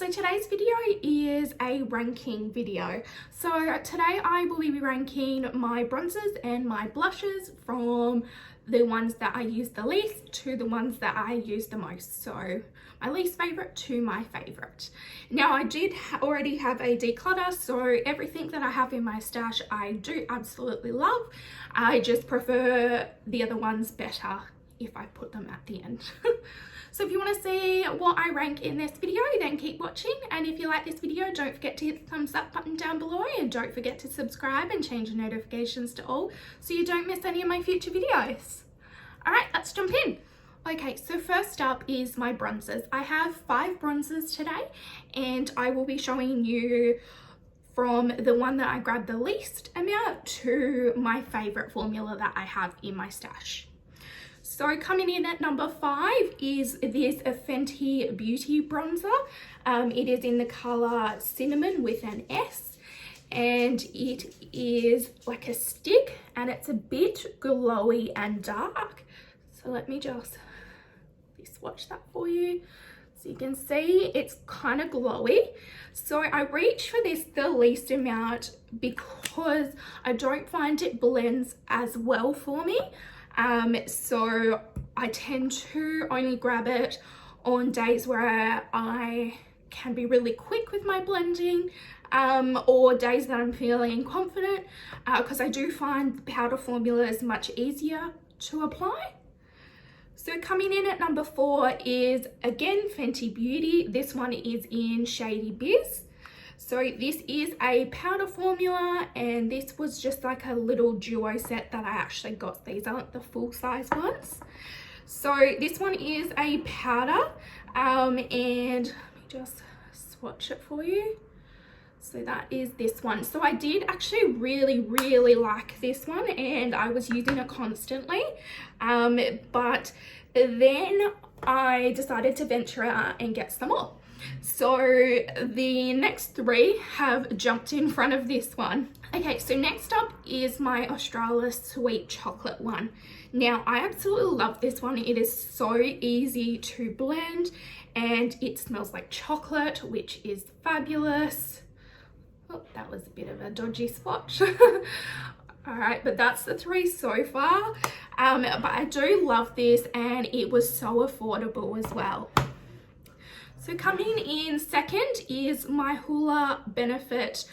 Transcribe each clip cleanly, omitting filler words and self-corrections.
So today's video is a ranking video. So today I will be ranking my bronzers and my blushes from the ones that I use the least to the ones that I use the most. So my least favorite to my favorite. Now I did already have a declutter, so everything that I have in my stash I do absolutely love. I just prefer the other ones better if I put them at the end. So if you want to see what I rank in this video, then keep watching. And if you like this video, don't forget to hit the thumbs up button down below, and don't forget to subscribe and change the notifications to all so you don't miss any of my future videos. All right, let's jump in. Okay, so first up is my bronzers. I have 5 bronzers today, and I will be showing you from the one that I grabbed the least amount to my favorite formula that I have in my stash. So coming in at number 5 is this Fenty Beauty bronzer. It is in the color Cinnamon with an S, and it is like a stick and it's a bit glowy and dark. So let me just swatch that for you. So you can see it's kind of glowy. So I reach for this the least amount because I don't find it blends as well for me. So I tend to only grab it on days where I can be really quick with my blending, or days that I'm feeling confident, because I do find the powder formula is much easier to apply. So coming in at number 4 is again Fenty Beauty. This one is in Shady Biz. So this is a powder formula, and this was just like a little duo set that I actually got. These aren't the full size ones. So this one is a powder, and let me just swatch it for you. So that is this one. So I did actually really like this one, and I was using it constantly, but then I decided to venture out and get some more. So the next 3 have jumped in front of this one. Okay, so next up is my Australis Sweet Chocolate one. Now I absolutely love this one. It is so easy to blend and it smells like chocolate, which is fabulous. Oh, that was a bit of a dodgy swatch. All right, but that's the 3 so far. But I do love this, and it was so affordable as well. So coming in second is my Hoola Benefit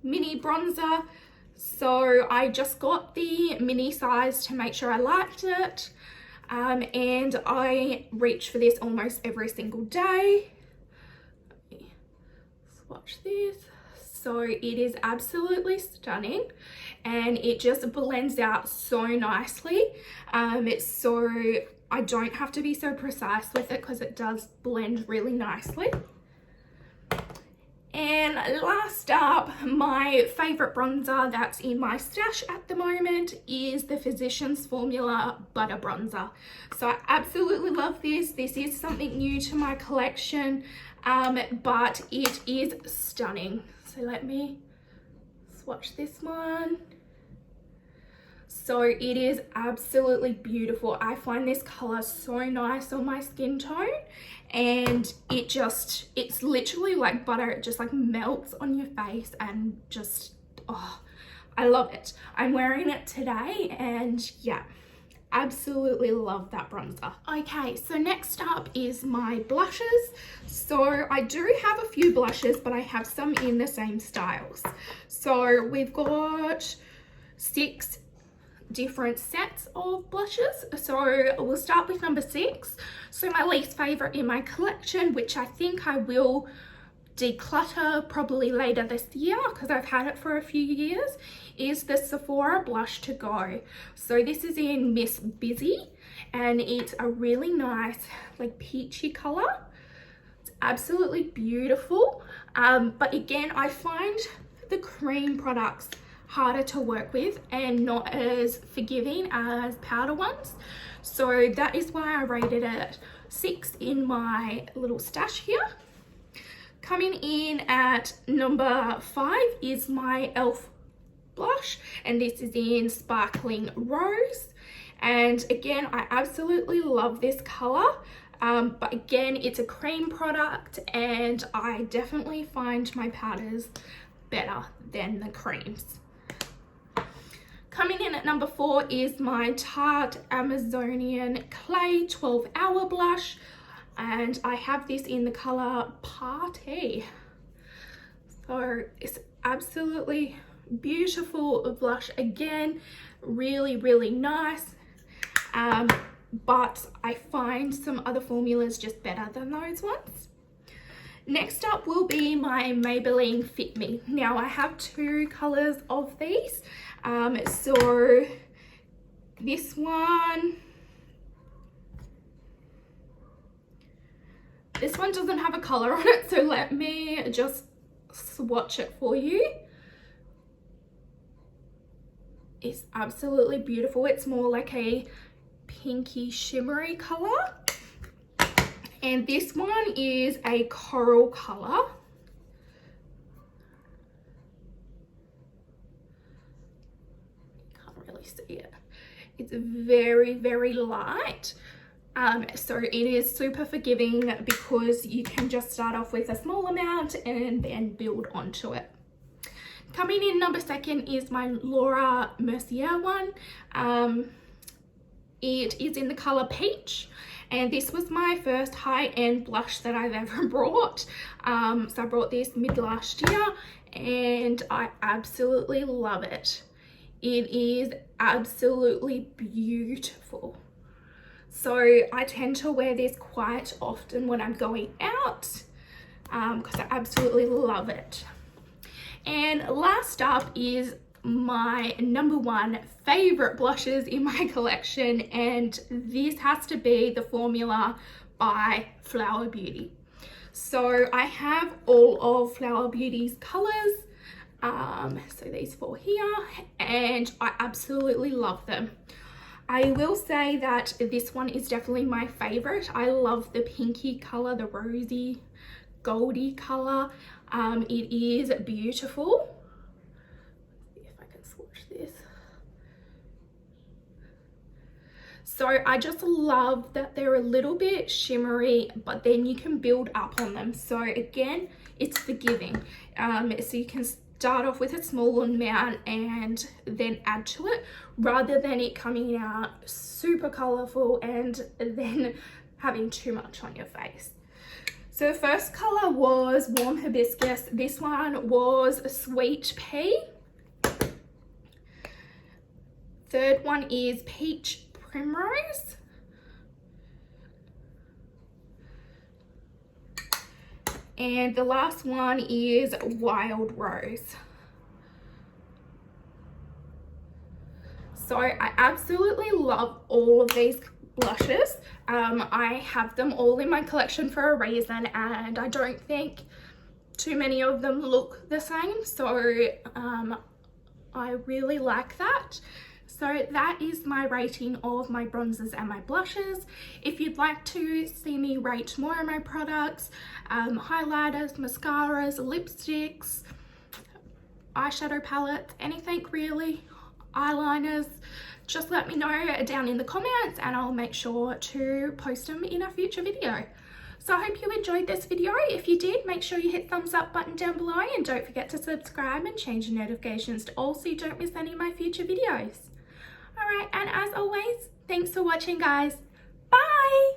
mini bronzer. So I just got the mini size to make sure I liked it, and I reach for this almost every single day. Let me swatch this. So it is absolutely stunning, and it just blends out so nicely. So I don't have to be so precise with it because it does blend really nicely. And last up, my favorite bronzer that's in my stash at the moment is the Physicians Formula Butter Bronzer. So I absolutely love this. This is something new to my collection, but it is stunning. So let me swatch this one. So it is absolutely beautiful. I find this color so nice on my skin tone, and it's literally like butter. It just like melts on your face, and just, oh, I love it. I'm wearing it today, and yeah, absolutely love that bronzer. Okay, so next up is my blushes. So I do have a few blushes, but I have some in the same styles. So we've got 6 different sets of blushes. So we'll start with number 6. So my least favorite in my collection, which I think I will declutter probably later this year because I've had it for a few years, is the Sephora Blush To Go. So this is in Miss Busy, and it's a really nice like peachy color. It's absolutely beautiful, but again, I find the cream products harder to work with and not as forgiving as powder ones. So that is why I rated it 6 in my little stash here. Coming in at number 5 is my e.l.f. blush, and this is in Sparkling Rose. And again, I absolutely love this color. But again, it's a cream product and I definitely find my powders better than the creams. Coming in at number 4 is my Tarte Amazonian Clay 12-Hour Blush, and I have this in the color Party. So it's absolutely beautiful blush. Again, really, really nice. But I find some other formulas just better than those ones. Next up will be my Maybelline Fit Me. Now I have 2 colors of these. So this one doesn't have a color on it, so let me just swatch it for you. It's absolutely beautiful. It's more like a pinky shimmery color, and this one is a coral color. Can't really see it. It's very, very light. So it is super forgiving because you can just start off with a small amount and then build onto it. Coming in number 2 is my Laura Mercier one. It is in the color Peach, and this was my first high-end blush that I've ever brought. So I brought this mid last year and I absolutely love it. It is absolutely beautiful. So I tend to wear this quite often when I'm going out because I absolutely love it. And last up is my number 1 favorite blushes in my collection, and this has to be the Formula by Flower Beauty. So I have all of Flower Beauty's colors, so these 4 here, and I absolutely love them. I will say that this one is definitely my favorite. I love the pinky color, the rosy goldy color. It is beautiful. This. So I just love that they're a little bit shimmery, but then you can build up on them. So again, it's forgiving. So you can start off with a small amount and then add to it, rather than it coming out super colorful and then having too much on your face. So the first color was Warm Hibiscus. This one was Sweet Pea. Third one is Peach Primrose. And the last one is Wild Rose. So I absolutely love all of these blushes. I have them all in my collection for a reason, and I don't think too many of them look the same. So I really like that. So that is my rating of my bronzers and my blushes. If you'd like to see me rate more of my products, highlighters, mascaras, lipsticks, eyeshadow palettes, anything really, eyeliners, just let me know down in the comments and I'll make sure to post them in a future video. So I hope you enjoyed this video. If you did, make sure you hit thumbs up button down below, and don't forget to subscribe and change your notifications to all so you don't miss any of my future videos. Alright, and as always, thanks for watching guys. Bye!